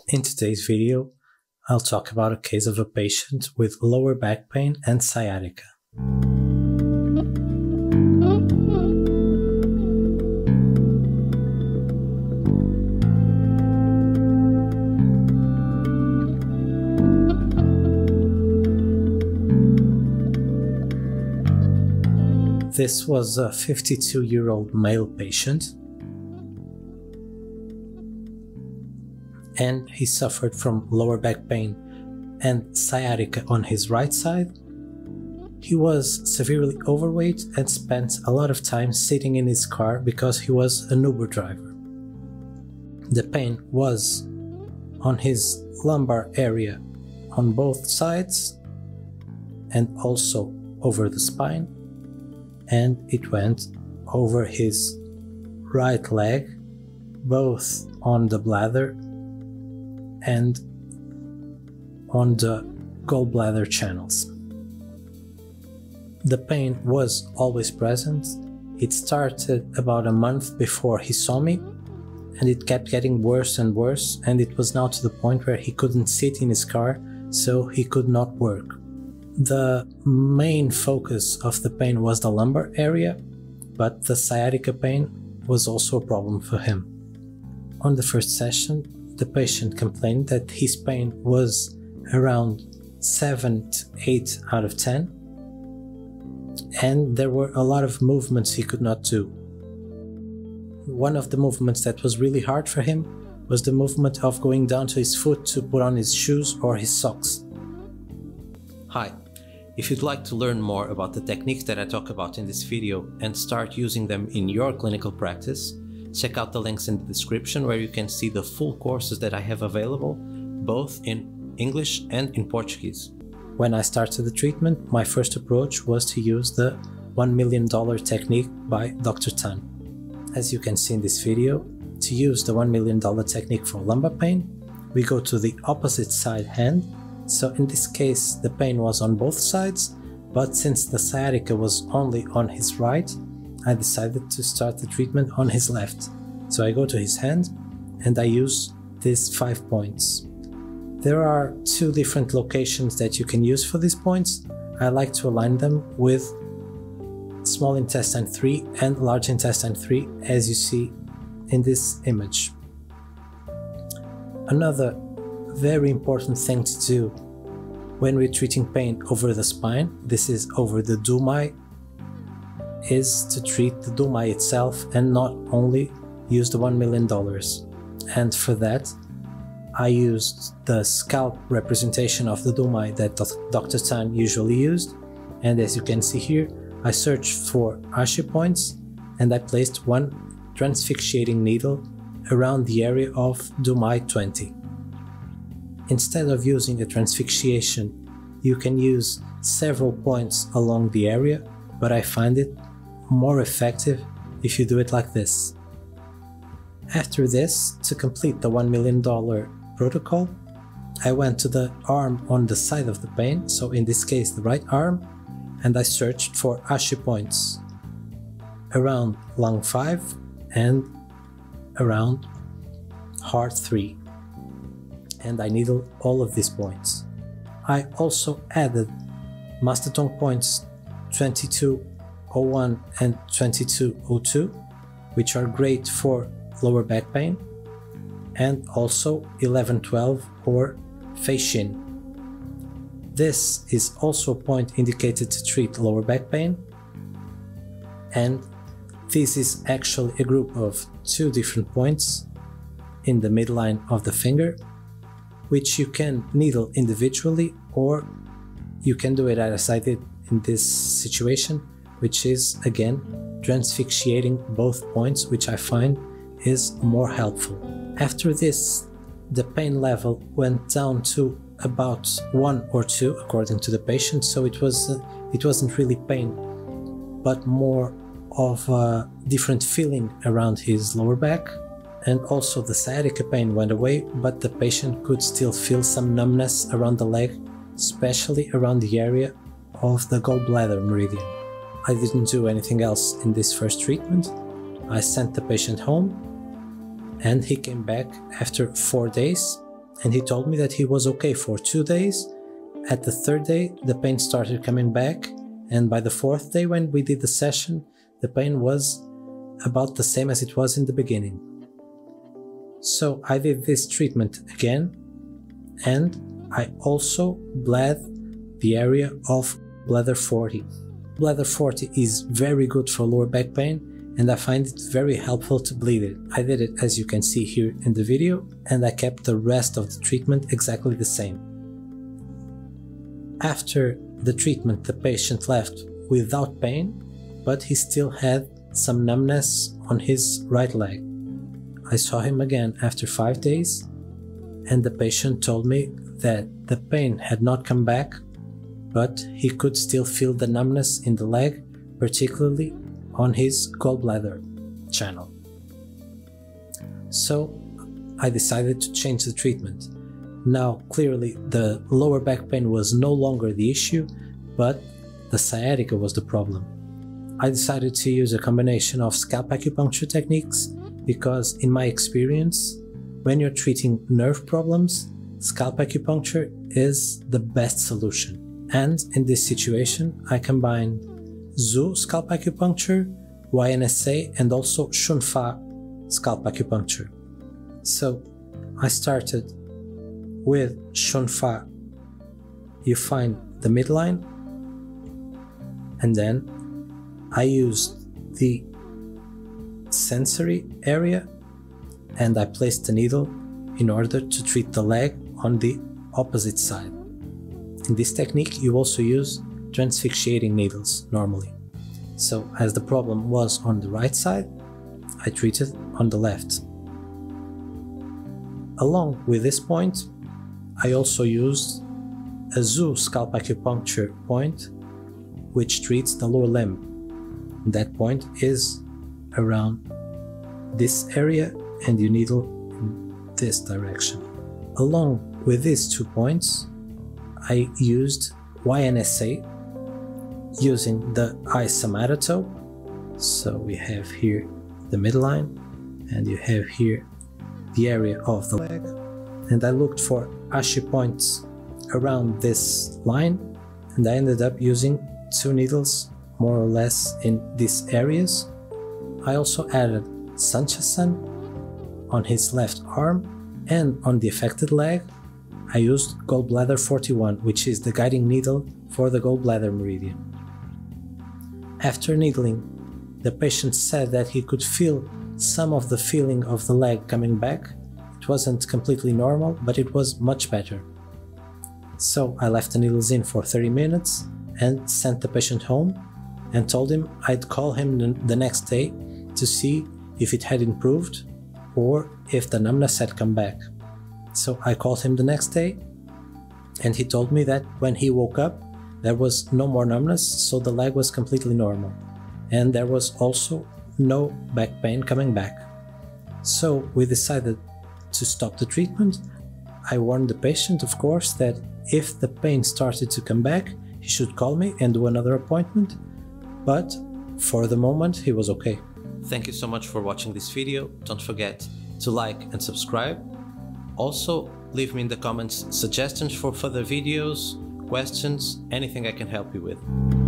In today's video, I'll talk about a case of a patient with lower back pain and sciatica. This was a 52-year-old male patient, and he suffered from lower back pain and sciatica on his right side. He was severely overweight and spent a lot of time sitting in his car because he was an Uber driver. The pain was on his lumbar area on both sides and also over the spine, and it went over his right leg, both on the bladder and on the gallbladder channels. The pain was always present. It started about a month before he saw me, and it kept getting worse and worse, and it was now to the point where he couldn't sit in his car, so he could not work. The main focus of the pain was the lumbar area, but the sciatica pain was also a problem for him. On the first session, the patient complained that his pain was around 7 to 8 out of 10, and there were a lot of movements he could not do. One of the movements that was really hard for him was the movement of going down to his foot to put on his shoes or his socks. Hi, if you'd like to learn more about the techniques that I talk about in this video and start using them in your clinical practice, check out the links in the description where you can see the full courses that I have available, both in English and in Portuguese. When I started the treatment, my first approach was to use the $1 million technique by Dr. Tung. As you can see in this video, to use the $1 million technique for lumbar pain, we go to the opposite side hand. So in this case, the pain was on both sides, but since the sciatica was only on his right, I decided to start the treatment on his left. So I go to his hand and I use these 5 points. There are 2 different locations that you can use for these points. I like to align them with small intestine 3 and large intestine 3, as you see in this image. Another very important thing to do when we're treating pain over the spine, this is over the dumai, is to treat the dumai itself and not only use the $1 million. And for that, I used the scalp representation of the dumai that Dr. Tung usually used, and as you can see here, I searched for acupoints and I placed one transfixiating needle around the area of dumai 20. Instead of using a transfixiation, you can use several points along the area, but I find it more effective if you do it like this. After this, to complete the $1 million protocol, I went to the arm on the side of the pain, so in this case the right arm, and I searched for acupoints around lung 5 and around heart 3. And I needled all of these points. I also added master tongue points 2201 and 2202, which are great for lower back pain, and also 1112 or Feixin. This is also a point indicated to treat lower back pain, and this is actually a group of 2 different points in the midline of the finger, which you can needle individually, or you can do it as I did in this situation, which is again transfixiating both points, which I find is more helpful. After this, the pain level went down to about 1 or 2 according to the patient, so it wasn't really pain, but more of a different feeling around his lower back. And also the sciatica pain went away, but the patient could still feel some numbness around the leg, especially around the area of the gallbladder meridian. I didn't do anything else in this first treatment. I sent the patient home, and he came back after 4 days and he told me that he was okay for 2 days. At the 3rd day, the pain started coming back, and by the 4th day when we did the session, the pain was about the same as it was in the beginning. So I did this treatment again, and I also bled the area of bladder 40. Bladder 40 is very good for lower back pain, and I find it very helpful to bleed it. I did it as you can see here in the video, and I kept the rest of the treatment exactly the same. After the treatment, the patient left without pain, but he still had some numbness on his right leg. I saw him again after 5 days, and the patient told me that the pain had not come back, but he could still feel the numbness in the leg, particularly on his gallbladder channel. So I decided to change the treatment. Now clearly the lower back pain was no longer the issue, but the sciatica was the problem. I decided to use a combination of scalp acupuncture techniques because in my experience, when you're treating nerve problems, scalp acupuncture is the best solution. And in this situation, I combined Zhu Scalp Acupuncture, YNSA, and also Shunfa Scalp Acupuncture. So I started with Shunfa. You find the midline, and then I used the sensory area and I placed the needle in order to treat the leg on the opposite side. In this technique, you also use transfixiating needles normally. So as the problem was on the right side, I treated on the left. Along with this point, I also used a Zhu Scalp Acupuncture point, which treats the lower limb. That point is around this area and you needle in this direction. Along with these 2 points, I used YNSA using the isomatatope. So we have here the midline and you have here the area of the leg. And I looked for ashi points around this line, and I ended up using 2 needles more or less in these areas. I also added Sanchasan on his left arm, and on the affected leg I used gallbladder 41, which is the guiding needle for the gallbladder meridian. After needling, the patient said that he could feel some of the feeling of the leg coming back. It wasn't completely normal, but it was much better. So I left the needles in for 30 minutes and sent the patient home and told him I'd call him the next day to see if it had improved or if the numbness had come back. So I called him the next day and he told me that when he woke up there was no more numbness, so the leg was completely normal and there was also no back pain coming back. So we decided to stop the treatment. I warned the patient, of course, that if the pain started to come back, he should call me and do another appointment, but for the moment he was okay. Thank you so much for watching this video. Don't forget to like and subscribe. Also, leave me in the comments suggestions for further videos, questions, anything I can help you with.